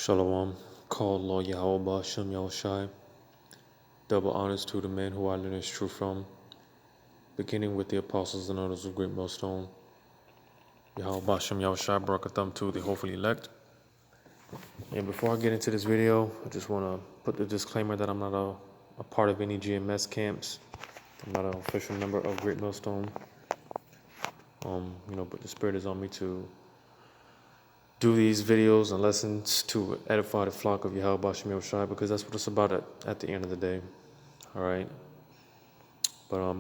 Shalom, call Lord Yahweh Shem Yahushai. Double honors to the man who I learned his truth from, beginning with the apostles and others of Great Millstone. Yahweh Shem Yahushai Barakatham to the hopefully elect. And before I get into this video, I just want to put the disclaimer that I'm not a part of any GMS camps. I'm not an official member of Great Millstone. But the Spirit is on me to do these videos and lessons to edify the flock of Yahweh Shem Yahushai, because that's what it's about at the end of the day. All right. But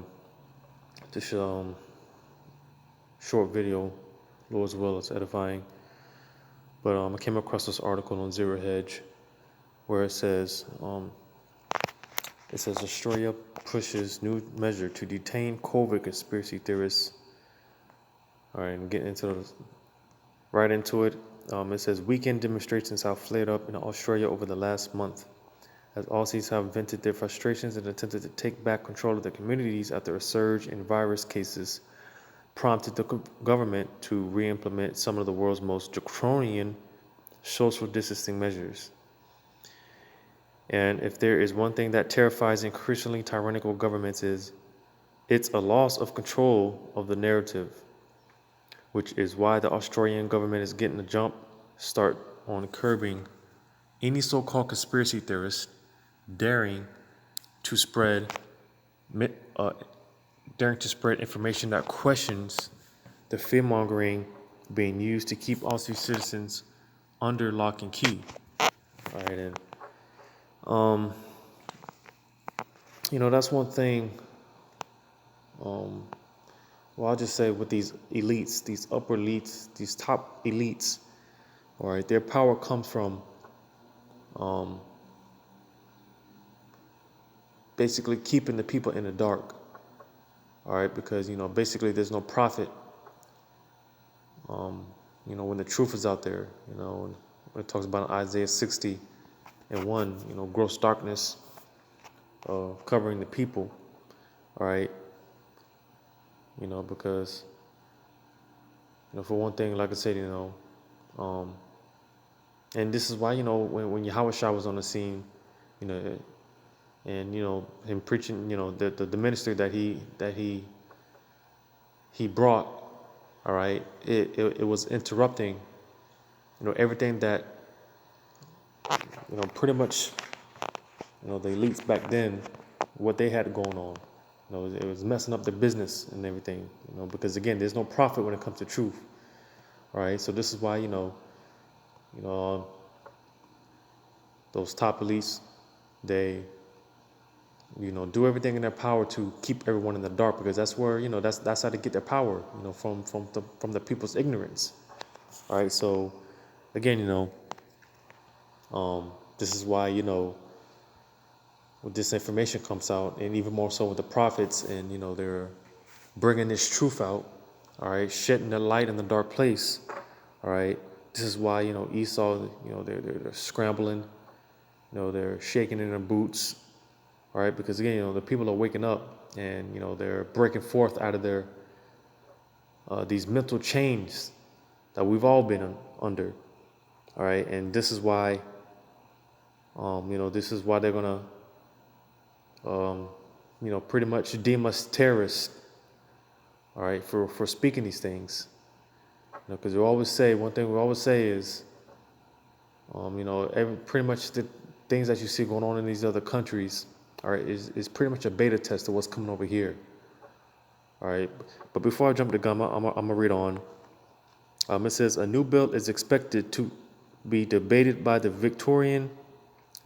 this short video, Lord's will, it's edifying. But I came across this article on Zero Hedge where it says Australia pushes new measure to detain COVID conspiracy theorists. All right, and getting right into it. It says weekend demonstrations have flared up in Australia over the last month, as Aussies have vented their frustrations and attempted to take back control of their communities after a surge in virus cases prompted the government to re-implement some of the world's most draconian social distancing measures. And if there is one thing that terrifies increasingly tyrannical governments, it's a loss of control of the narrative, which is why the Australian government is getting a jump start on curbing any so-called conspiracy theorists daring to spread information that questions the fear-mongering being used to keep Aussie citizens under lock and key. All right, and that's one thing. I'll just say with these elites, these upper elites, these top elites, all right, their power comes from basically keeping the people in the dark. All right, because basically there's no profit. When the truth is out there, when it talks about Isaiah 60:1, gross darkness covering the people. All right, because for one thing, like I said, and this is why when Yahweh Shah was on the scene, and him preaching, the ministry that he brought, all right, it was interrupting, everything that pretty much the elites back then, what they had going on. It was messing up their business and everything, because again, there's no profit when it comes to truth. All right, so this is why those top elites, they do everything in their power to keep everyone in the dark, because that's where that's how they get their power, from the people's ignorance. All right, so again, this is why when this information comes out, and even more so with the prophets, and they're bringing this truth out, all right, shedding the light in the dark place. All right, this is why Esau, they're scrambling, they're shaking in their boots. All right, because again, the people are waking up, and they're breaking forth out of their these mental chains that we've all been under. All right, and this is why they're gonna pretty much deem us terrorists. All right, for speaking these things. Because one thing we always say is, pretty much the things that you see going on in these other countries, all right, is pretty much a beta test of what's coming over here. All right, but before I jump the gun, I'm gonna read on. It says a new bill is expected to be debated by the Victorian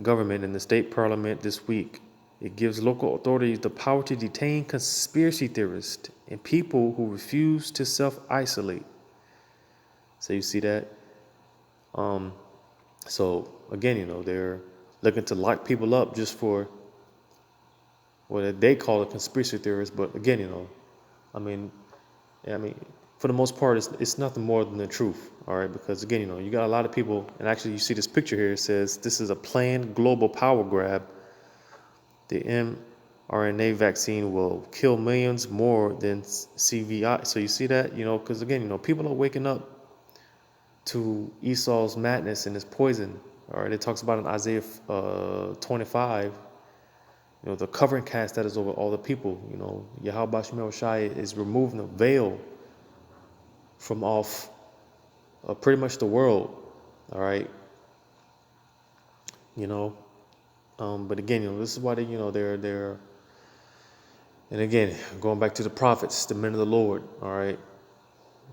government in the state parliament this week. It gives local authorities the power to detain conspiracy theorists and people who refuse to self-isolate. So you see that? So again, they're looking to lock people up just for what they call a conspiracy theorist. But again, for the most part, it's nothing more than the truth. All right, because again, you got a lot of people, and actually, you see this picture here. It says this is a planned global power grab. The mRNA vaccine will kill millions more than CVI. So you see that, because again, people are waking up to Esau's madness and his poison. All right, it talks about in Isaiah 25, the covering cast that is over all the people. Yahweh Shemel Shai is removing the veil from off pretty much the world. All right, but again, this is why they're and again, going back to the prophets, the men of the Lord. All right,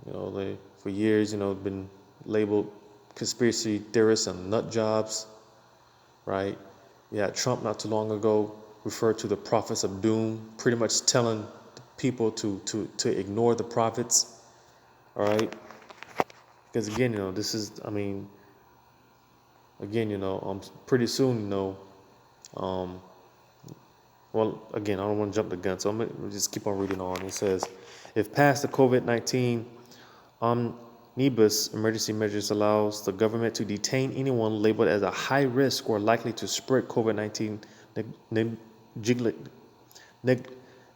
they for years, been labeled conspiracy theorists and nut jobs. Right? Yeah, Trump not too long ago referred to the prophets of doom, pretty much telling people to ignore the prophets. All right, because again, this is, again, pretty soon, um, well, again, I don't want to jump the gun, so I'm gonna just keep on reading on. It says, if passed, the COVID-19 omnibus emergency measures allows the government to detain anyone labeled as a high risk or likely to spread COVID-19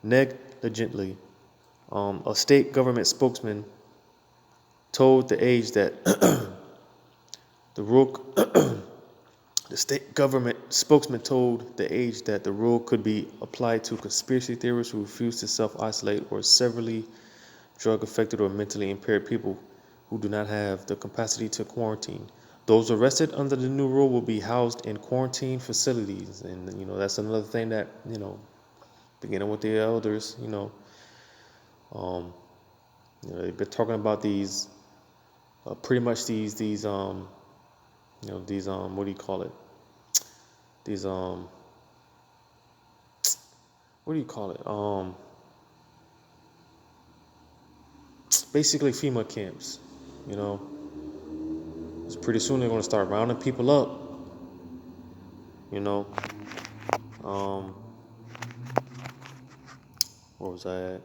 negligently. A state government spokesman told the Age that the rule. The state government spokesman told The Age that the rule could be applied to conspiracy theorists who refuse to self-isolate or severely drug-affected or mentally impaired people who do not have the capacity to quarantine. Those arrested under the new rule will be housed in quarantine facilities. And, that's another thing that, beginning with the elders, they've been talking about these, pretty much these what do you call it? These, what do you call it? Basically FEMA camps, It's pretty soon they're going to start rounding people up, Where was I at?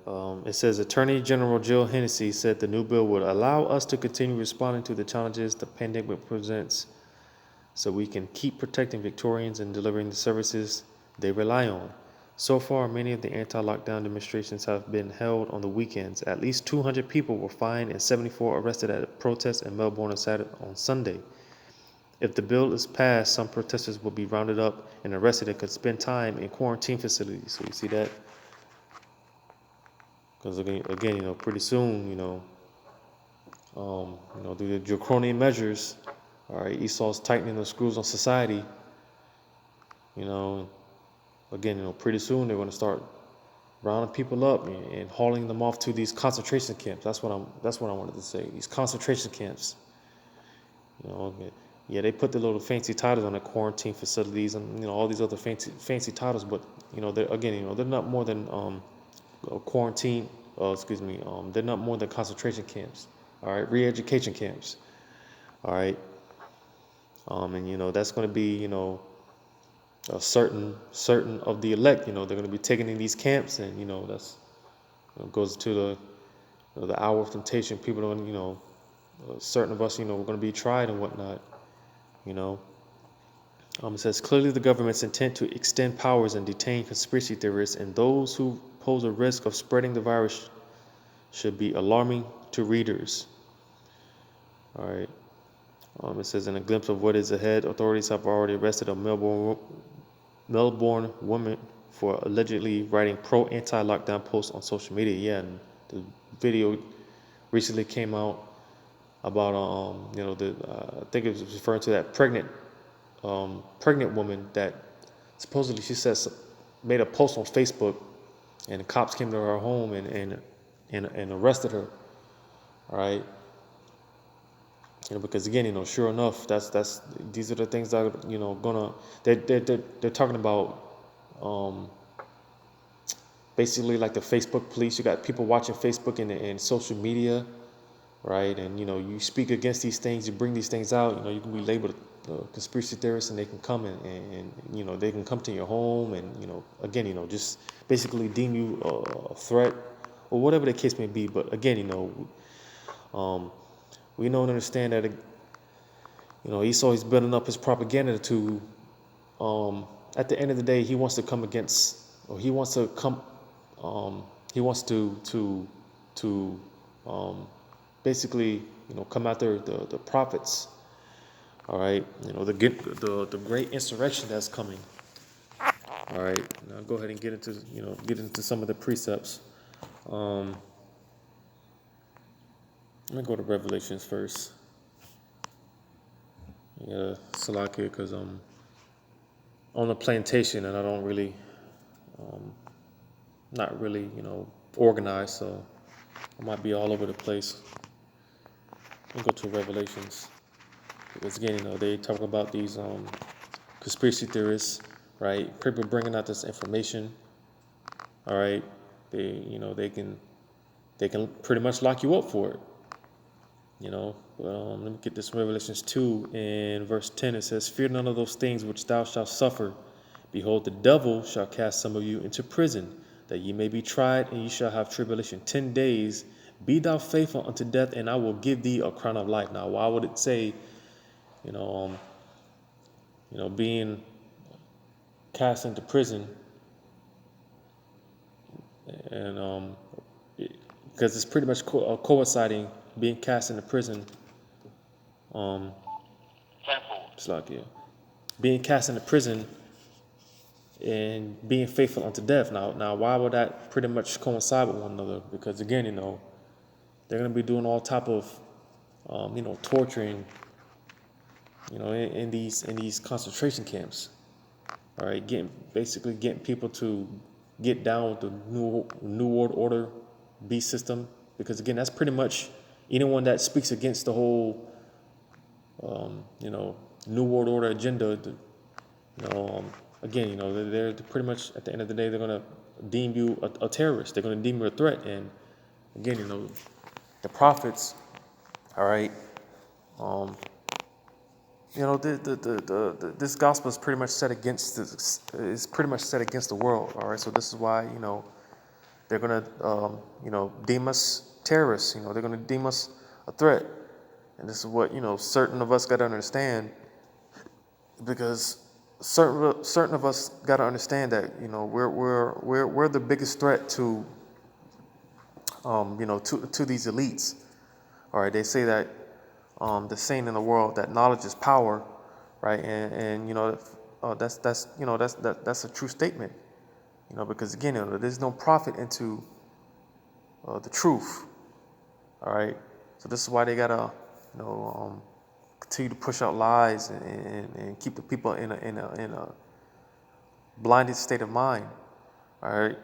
It says Attorney General Jill Hennessy said the new bill would allow us to continue responding to the challenges the pandemic presents so we can keep protecting Victorians and delivering the services they rely on. So far, many of the anti-lockdown demonstrations have been held on the weekends. At least 200 people were fined and 74 arrested at a protest in Melbourne on Sunday. If the bill is passed, some protesters will be rounded up and arrested and could spend time in quarantine facilities. So you see that? Because again, pretty soon, due to draconian measures, all right, Esau's tightening the screws on society. Again, pretty soon they're going to start rounding people up and hauling them off to these concentration camps. That's what I wanted to say. These concentration camps. Yeah, they put the little fancy titles on the quarantine facilities and all these other fancy titles, but they're not more than quarantine. They're not more than concentration camps. All right, re-education camps. All right, and that's going to be a certain of the elect. They're going to be taken in these camps, and that's goes to the hour of temptation. People don't, certain of us, we're going to be tried and whatnot. It says clearly the government's intent to extend powers and detain conspiracy theorists and those who pose a risk of spreading the virus should be alarming to readers. All right. It says in a glimpse of what is ahead, authorities have already arrested a Melbourne woman for allegedly writing pro-anti-lockdown posts on social media. Yeah, and the video recently came out about I think it was referring to that pregnant woman that supposedly she says made a post on Facebook, and the cops came to her home and arrested her. All right. Because again, sure enough, that's these are the things that are, they're talking about basically like the Facebook police. You got people watching Facebook and social media, right? And you speak against these things, you bring these things out. You can be labeled a conspiracy theorist, and they can come and they can come to your home and again just basically deem you a threat or whatever the case may be. But again, we know and understand that Esau is building up his propaganda to at the end of the day he wants to come against, or he wants to come he wants to basically come after the prophets. All right, the great insurrection that's coming. All right, now go ahead and get into some of the precepts. Um, Let me go to Revelations first. Yeah, Salakia, because I'm on a plantation and I don't really, not really, organized, so I might be all over the place. Let me go to Revelations because again, they talk about these conspiracy theorists, right? People bringing out this information. All right, they can pretty much lock you up for it. Let me get this. Revelations 2 in verse 10. It says, "Fear none of those things which thou shalt suffer. Behold, the devil shall cast some of you into prison, that ye may be tried, and ye shall have tribulation 10 days. Be thou faithful unto death, and I will give thee a crown of life." Now, why would it say, being cast into prison? And because it's pretty much coinciding, being cast into prison. It's like, yeah, being cast into prison and being faithful unto death. Now, why would that pretty much coincide with one another? Because again, they're going to be doing all type of, torturing, in these concentration camps. All right, basically getting people to get down with the New World Order beast system. Because again, that's pretty much anyone that speaks against the whole, New World Order agenda. Again, they're pretty much at the end of the day, they're going to deem you a terrorist. They're going to deem you a threat. And again, the prophets, all right, this gospel is pretty much set against the world. All right, so this is why they're going to deem us terrorists. They're going to deem us a threat, and this is what certain of us got to understand, because certain of us got to understand that we're the biggest threat to to these elites. All right, they say that the saying in the world that knowledge is power, right? And that's a true statement. Because again, there's no profit into the truth. All right, so this is why they gotta continue to push out lies and keep the people in a blinded state of mind. All right,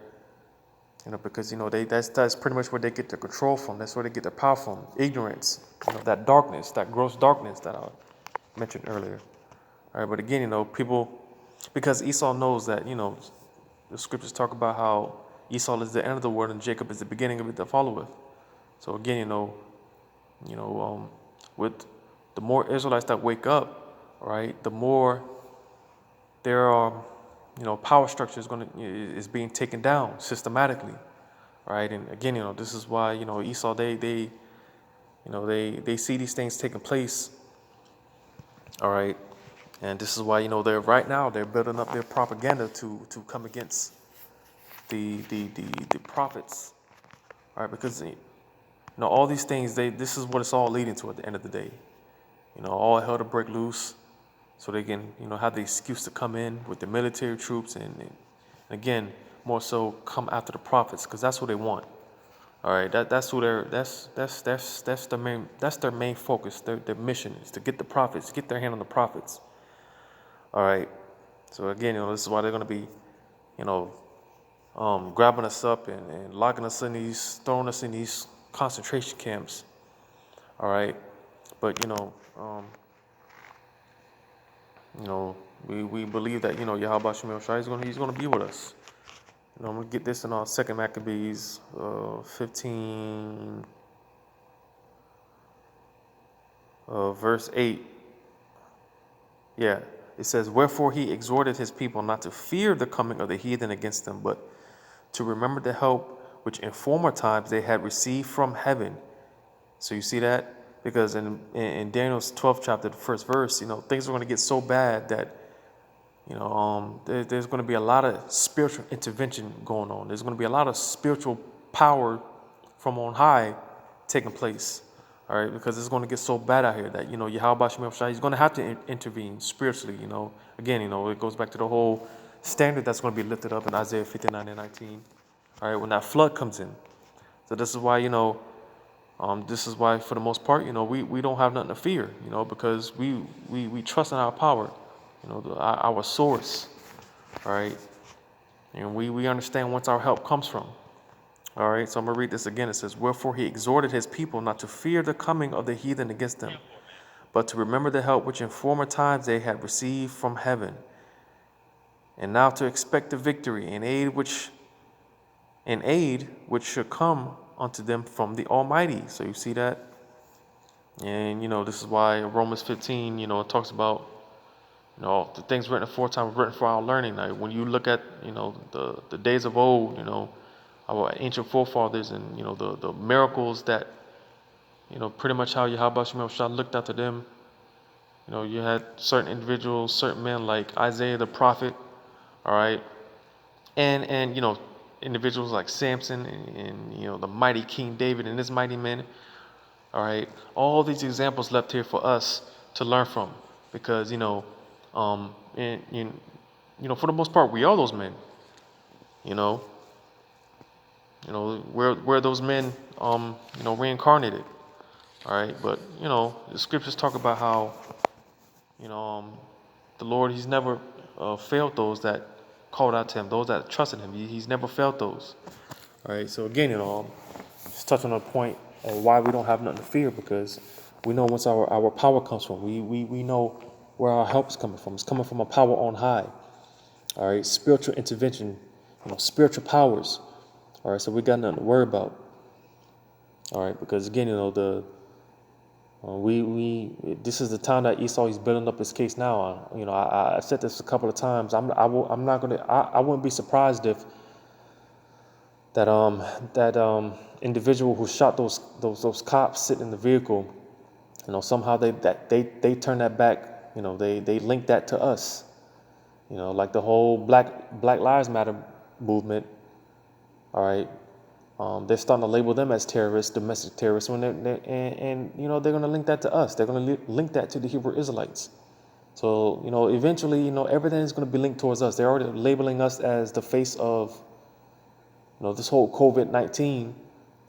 because that's pretty much where they get their control from. That's where they get their power from. Ignorance, that darkness, that gross darkness that I mentioned earlier. All right, but again, people, because Esau knows that the scriptures talk about how Esau is the end of the world and Jacob is the beginning of it that followeth. So again, with the more Israelites that wake up, right, the more there are, power structure is being taken down systematically, right? And again, this is why Esau they see these things taking place, all right, and this is why they're right now they're building up their propaganda to come against the prophets, all right, because all these things this is what it's all leading to at the end of the day. All hell to break loose, so they can have the excuse to come in with the military troops and again more so come after the prophets, because that's what they want. All right, that's their main focus. Their mission is to get the prophets, get their hand on the prophets. All right, so again, this is why they're going to be, grabbing us up and locking us throwing us in these concentration camps. All right, but we believe that Yahweh Shemel Shai he's gonna be with us. I'm gonna get this in our 2 Maccabees 15 verse 8. Yeah, it says, "Wherefore he exhorted his people not to fear the coming of the heathen against them, but to remember the help which in former times they had received from heaven." So you see that? Because in Daniel's 12th chapter, the first verse, things are going to get so bad that, there's going to be a lot of spiritual intervention going on. There's going to be a lot of spiritual power from on high taking place. All right, because it's going to get so bad out here that, Yahweh Shem Shai, he's going to have to intervene spiritually, Again, it goes back to the whole standard that's going to be lifted up in Isaiah 59:19. All right, when that flood comes in. So this is why, for the most part, we don't have nothing to fear, because we trust in our power, our source, all right? And we understand whence our help comes from. All right, so I'm going to read this again. It says, "Wherefore he exhorted his people not to fear the coming of the heathen against them, but to remember the help which in former times they had received from heaven, and now to expect the victory and aid which should come unto them from the Almighty." So you see that? And, this is why Romans 15, it talks about, the things written aforetime were written for our learning. Like when you look at, the days of old, our ancient forefathers and, the miracles that, pretty much how Yahweh Shem Shah looked after them. You had certain individuals, certain men like Isaiah the prophet, all right, and individuals like Samson and the mighty King David and his mighty men, all right. All these examples left here for us to learn from, because for the most part we are those men, we're those men, reincarnated, all right. But the scriptures talk about how the Lord, he's never failed those that called out to him, those that trusted him. He's never failed those. All right. So again, just touching on a point of why we don't have nothing to fear, because we know whence our power comes from. We know where our help is coming from. It's coming from a power on high. All right. Spiritual intervention, spiritual powers. All right. So we got nothing to worry about. All right. Because again, this is the time that Esau is building up his case now. I said this a couple of times. I wouldn't be surprised if that individual who shot those cops sitting in the vehicle, somehow they turn that back. They link that to us. Like the whole Black Lives Matter movement. All right. They're starting to label them as terrorists, domestic terrorists, when they're going to link that to us. They're going to link that to the Hebrew Israelites. So, eventually, everything is going to be linked towards us. They're already labeling us as the face of, this whole COVID-19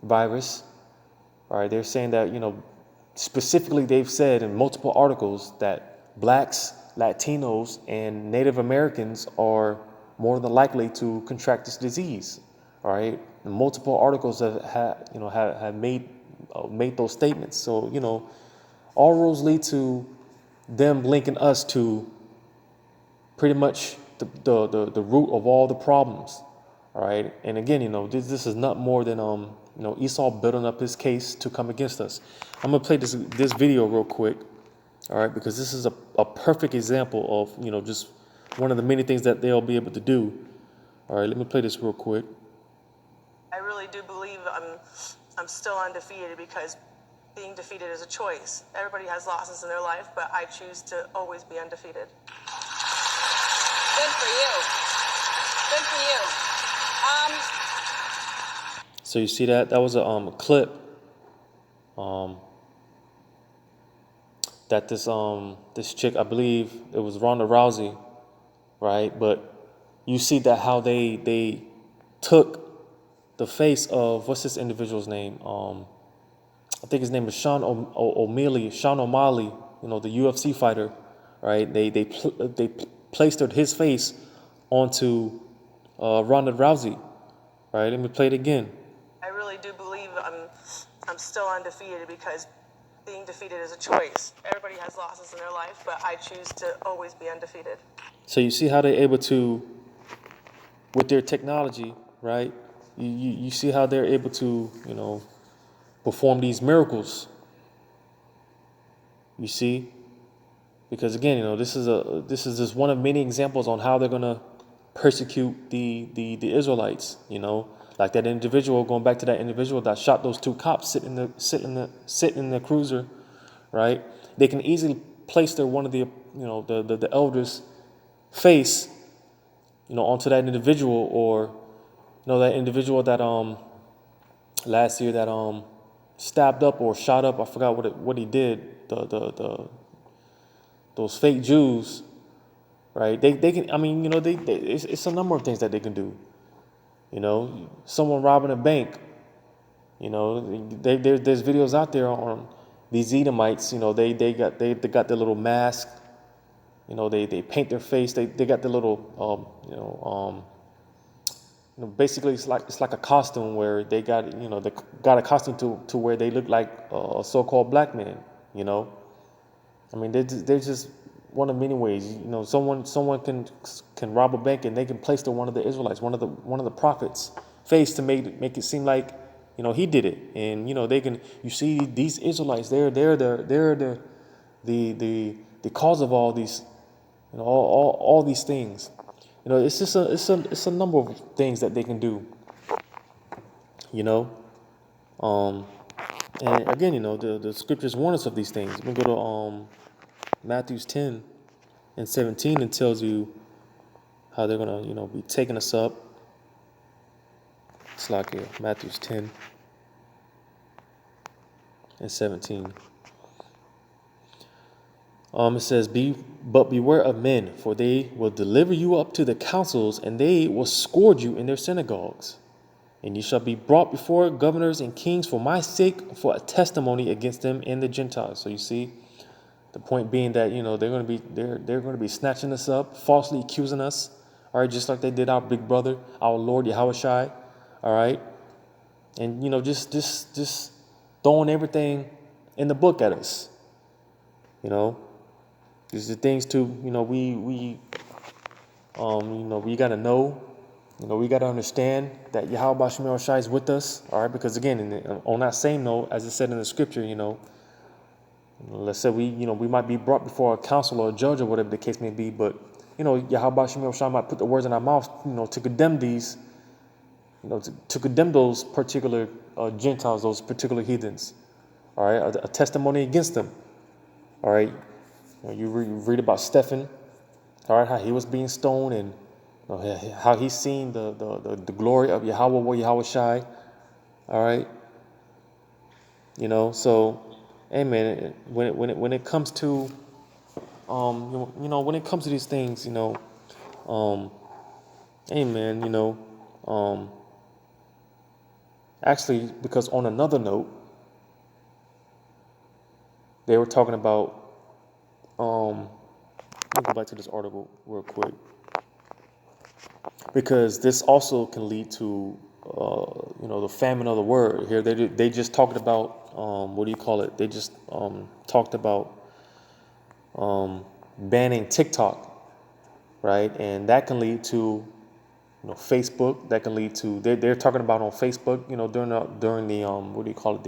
virus. All right. They're saying that, specifically they've said in multiple articles that blacks, Latinos, and Native Americans are more than likely to contract this disease. All right. And multiple articles have made those statements. So, all roads lead to them linking us to pretty much the root of all the problems. All right. And again, this is not more than Esau building up his case to come against us. I'm gonna play this video real quick. All right, because this is a perfect example of just one of the many things that they'll be able to do. All right, let me play this real quick. I really do believe I'm still undefeated, because being defeated is a choice. Everybody has losses in their life, but I choose to always be undefeated. Good for you. Good for you. So you see that was a clip that this chick, I believe it was Ronda Rousey, right? But you see that how they took the face of, what's this individual's name? I think his name is Sean O'Malley, the UFC fighter, right? They placed his face onto Ronda Rousey, right? Let me play it again. I really do believe I'm still undefeated, because being defeated is a choice. Everybody has losses in their life, but I choose to always be undefeated. So you see how they're able to, with their technology, right? You see how they're able to, perform these miracles. You see, because again, this is just one of many examples on how they're gonna persecute the Israelites. Like that individual, going back to that individual that shot those two cops sitting in the cruiser, right? They can easily place one of the elders' face, onto that individual, or that individual that last year that stabbed up or shot up. I forgot what he did. Those fake Jews, right? They can. I mean, it's a number of things that they can do. Someone robbing a bank. There's videos out there on these Edomites. They got their little mask. They paint their face. They got the little basically it's like a costume where they got a costume to where they look like a so-called black man. I mean, they're just one of many ways. Someone can rob a bank and they can place one of the Israelites, one of the prophets' face to make it seem like he did it. And they can. You see these Israelites, they're the cause of all these all these things. It's just it's a number of things that they can do. Um, and again, the scriptures warn us of these things. We go to Matthew 10 and 17, and tells you how they're gonna be taking us up. It's like Matthew 10 and 17. It says, But beware of men, for they will deliver you up to the councils, and they will scourge you in their synagogues. And you shall be brought before governors and kings for my sake, for a testimony against them and the Gentiles. So you see, the point being that they're going to be snatching us up, falsely accusing us, all right, just like they did our big brother, our Lord Yahushua, all right, and just throwing everything in the book at us. These are things to we got to know. We got to understand that Yahweh Shemel Shai is with us, all right? Because again, on that same note, as it said in the scripture, let's say we might be brought before a council or a judge or whatever the case may be, but Yahweh Shemel Shai might put the words in our mouth, to condemn these, to condemn those particular Gentiles, those particular heathens, all right? A testimony against them, all right? You read about Stephen, all right, how he was being stoned, and how he's seen the glory of Yahweh Shai, all right. So, amen. When it comes to when it comes to these things, amen. Actually, because on another note, they were talking about. Let me go back to this article real quick, because this also can lead to the famine of the word. Here they just talked about what do you call it? They just talked about banning TikTok, right? And that can lead to Facebook. That can lead to they're talking about on Facebook, during the what do you call it?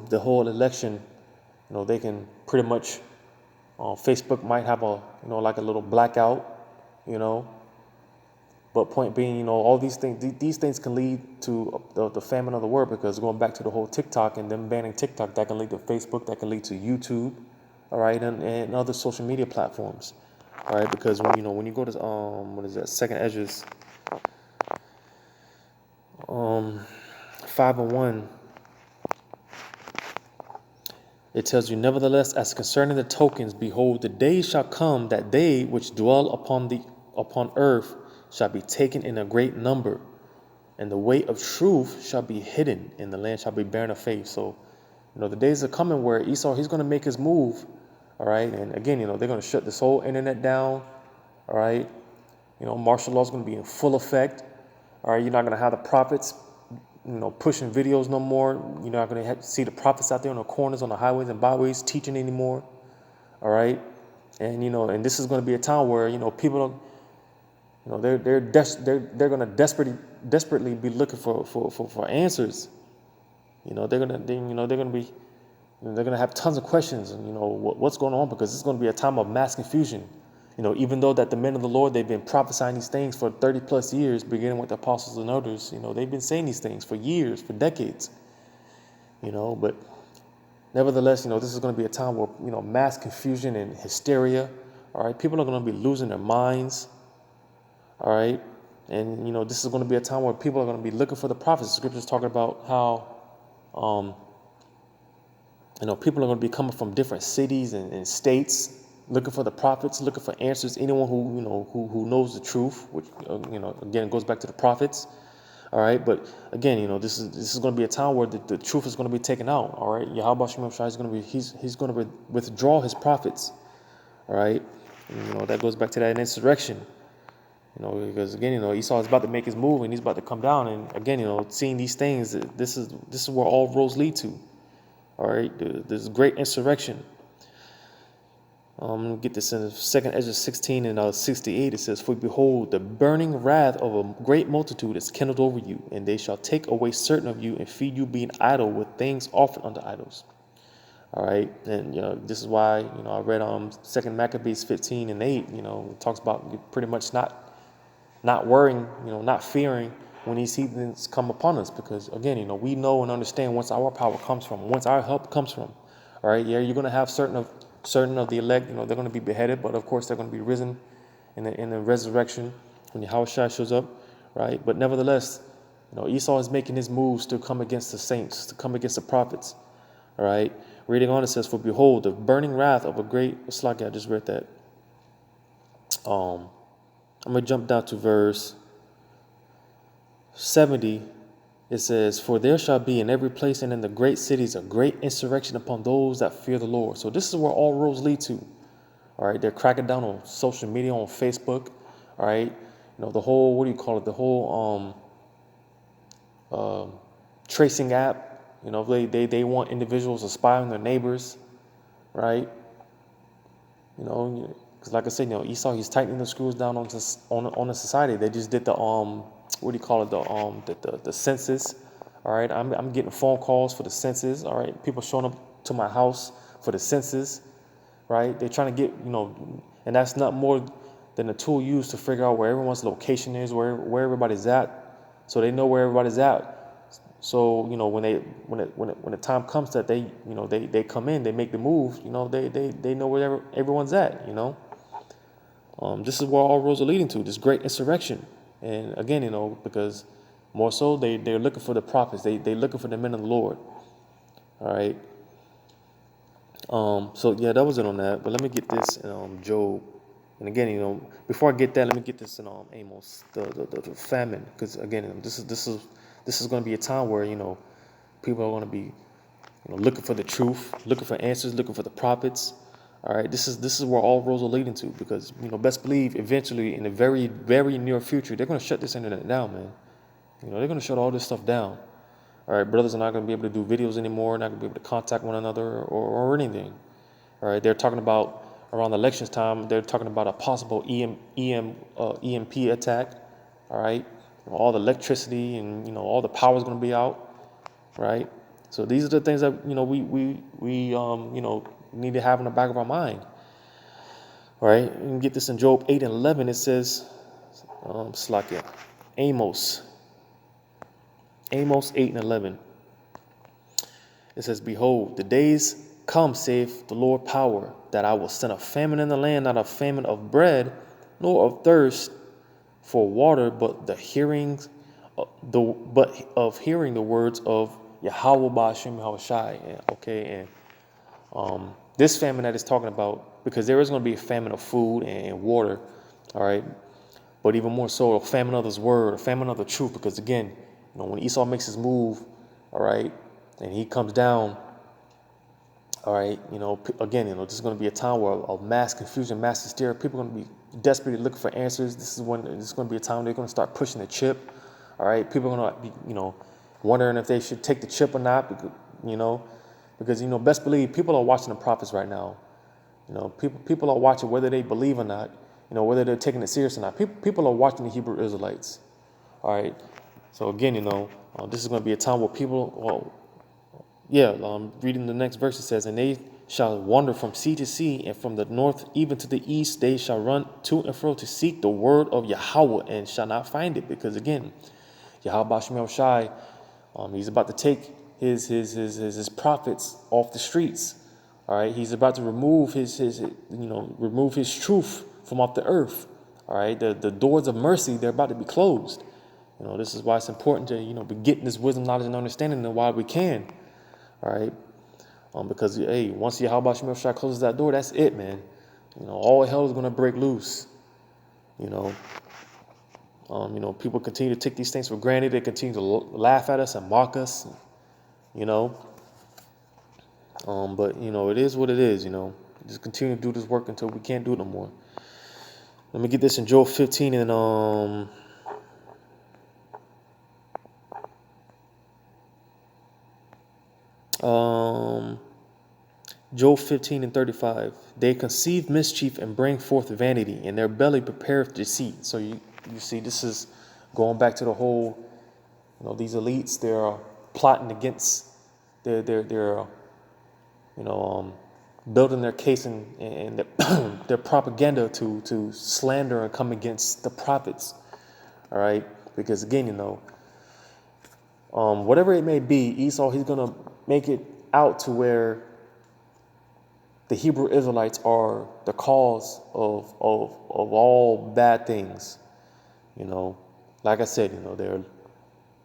The whole election. They can pretty much Facebook might have like a little blackout, But point being, all these things can lead to the famine of the word, because going back to the whole TikTok and them banning TikTok, that can lead to Facebook, that can lead to YouTube, all right, and other social media platforms, all right, because when you go to what is that, Second Ezra's 5:1, it tells you, nevertheless, as concerning the tokens, behold, the day shall come that they which dwell upon earth shall be taken in a great number, and the way of truth shall be hidden, and the land shall be barren of faith. So, the days are coming where Esau, he's going to make his move, all right? And again, they're going to shut this whole internet down, all right? Martial law is going to be in full effect, all right? You're not going to have the prophets, pushing videos no more. You're not going to see the prophets out there on the corners, on the highways and byways teaching anymore, all right? And, and this is going to be a time where, people don't, they're going to desperately be looking for answers. They're going to have tons of questions, and what's going on, because it's going to be a time of mass confusion. Even though that the men of the Lord, they've been prophesying these things for 30 plus years, beginning with the apostles and elders. They've been saying these things for years, for decades. But nevertheless, this is going to be a time where mass confusion and hysteria. All right, people are going to be losing their minds. All right, And, this is going to be a time where people are going to be looking for the prophets. The scriptures talking about how, people are going to be coming from different cities and states, looking for the prophets, looking for answers. Anyone who knows the truth, which, again, goes back to the prophets. All right. But again, this is going to be a time where the truth is going to be taken out. All right. Yahweh Shem Shai is going to be, he's going to withdraw his prophets. All right. And, that goes back to that insurrection. Because again, Esau is about to make his move and he's about to come down. And again, seeing these things, this is where all roads lead to. All right, this great insurrection. Get this in 2 Ezra 16 and 68. It says, "For behold, the burning wrath of a great multitude is kindled over you, and they shall take away certain of you and feed you, being idle with things offered unto idols." All right, and this is why I read 2 Maccabees 15 and 8. It talks about pretty much not worrying, not fearing when these heathens come upon us, because again, we know and understand whence our power comes from, whence our help comes from. All right, yeah, you're going to have certain of the elect, they're going to be beheaded, but of course they're going to be risen in the resurrection when Yahweh Shai shows up, right? But nevertheless, Esau is making his moves to come against the saints, to come against the prophets. All right, reading on, it says, "For behold, the burning wrath of a great," it's like I just read that. I'm going to jump down to verse 70. It says, "For there shall be in every place and in the great cities a great insurrection upon those that fear the Lord." So this is where all roads lead to. All right, they're cracking down on social media, on Facebook. All right, the whole, what do you call it? The whole tracing app. They want individuals to spy on their neighbors, right? Because like I said, Esau, he's tightening the screws down on the society. They just did the what do you call it? The census. All right, I'm getting phone calls for the census. All right, people showing up to my house for the census. Right, they're trying to get and that's not more than a tool used to figure out where everyone's location is, where everybody's at, so they know where everybody's at. So when the time comes that they come in, they make the move. They know where everyone's at. This is where all roads are leading to, this great insurrection. And again, because more so they're looking for the prophets. They're looking for the men of the Lord. All right. So yeah, that was it on that. But let me get this in Job. And again, before I get that, let me get this in Amos, the famine, because again, this is going to be a time where people are going to be looking for the truth, looking for answers, looking for the prophets. All right, this is where all roads are leading to, because best believe eventually in the very, very near future they're going to shut this internet down, man. They're going to shut all this stuff down. All right, brothers are not going to be able to do videos anymore, not going to be able to contact one another or anything. All right, they're talking about around elections time. They're talking about a possible EMP attack. All right, all the electricity and all the power is going to be out. Right, so these are the things that we need to have in the back of our mind. All right, you can get this in Job 8 and 11. It says, Amos 8 and 11. It says, "Behold, the days come, saith the Lord power, that I will send a famine in the land, not a famine of bread, nor of thirst for water, but of hearing the words of Yahweh Ba'ashem Yahushai." And this famine that it's talking about, because there is going to be a famine of food and water, all right, but even more so a famine of His word, a famine of the truth, because again, when Esau makes his move, all right, and he comes down, all right, again, this is going to be a time where of mass confusion, mass hysteria. People are going to be desperately looking for answers. This is going to be a time they're going to start pushing the chip. All right, people are going to be, wondering if they should take the chip or not, because best believe people are watching the prophets right now. People are watching whether they believe or not, whether they're taking it serious or not. People are watching the Hebrew Israelites. All right, so again, this is going to be a time where people, reading the next verse, it says, "And they shall wander from sea to sea, and from the north even to the east they shall run to and fro to seek the word of Yahweh, and shall not find it." Because again, Yahweh Ba'ashem Shai, he's about to take his prophets off the streets. All right, he's about to remove his truth from off the earth. All right, the doors of mercy, they're about to be closed. This is why it's important to, be getting this wisdom, knowledge, and understanding while we can. All right. Because, hey, once Yahweh Shemel Shai closes that door, that's it, man. All hell is going to break loose. People continue to take these things for granted. They continue to laugh at us and mock us, But, it is what it is, Just continue to do this work until we can't do it no more. Let me get this in Joel 15 and Joel 15 and 35. They conceive mischief and bring forth vanity, and their belly prepareth deceit. So you see, this is going back to the whole, these elites, they're plotting against, they're building their case and their propaganda to slander and come against the prophets. All right, because again, whatever it may be, Esau, he's gonna make it out to where the Hebrew Israelites are the cause of all bad things. Like I said, they're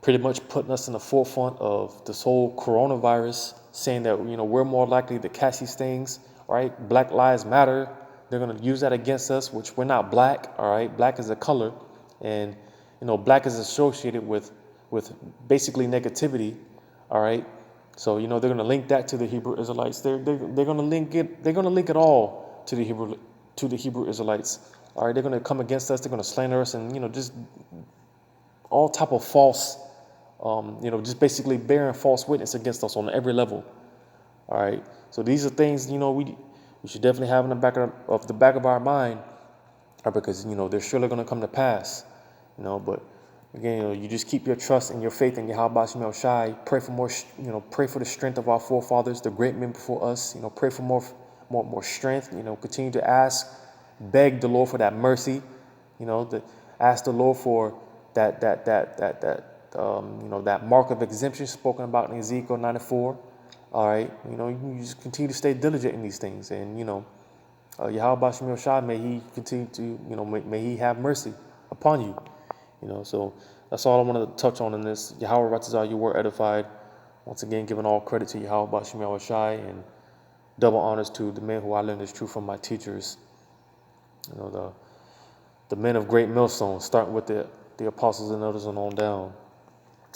pretty much putting us in the forefront of this whole coronavirus, saying that, we're more likely to catch these things, right? Black Lives Matter. They're going to use that against us, which we're not black, all right? Black is a color. And, black is associated with basically negativity, all right? So, they're going to link that to the Hebrew Israelites. They're going to link it all to the Hebrew Israelites. All right, they're going to come against us. They're going to slander us, and just all type of false, just basically bearing false witness against us on every level. All right, so these are things we should definitely have in the back of our mind, because they're surely going to come to pass. But again, you just keep your trust and your faith in Yahweh Shemel Shai. Pray for more, pray for the strength of our forefathers, the great men before us. Pray for more strength. Continue to ask, beg the Lord for that mercy. Ask the Lord for that mark of exemption spoken about in Ezekiel 94. All right, you just continue to stay diligent in these things, and Yahweh Shemel Shai, may He continue to, may He have mercy upon you. So that's all I wanted to touch on in this. Yahweh Ratzah, you were edified. Once again, giving all credit to Yahweh Shemel Shai, and double honors to the men who I learned this truth from, my teachers. The men of great millstones, starting with the apostles and elders and on down.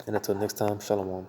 And until next time, shalom.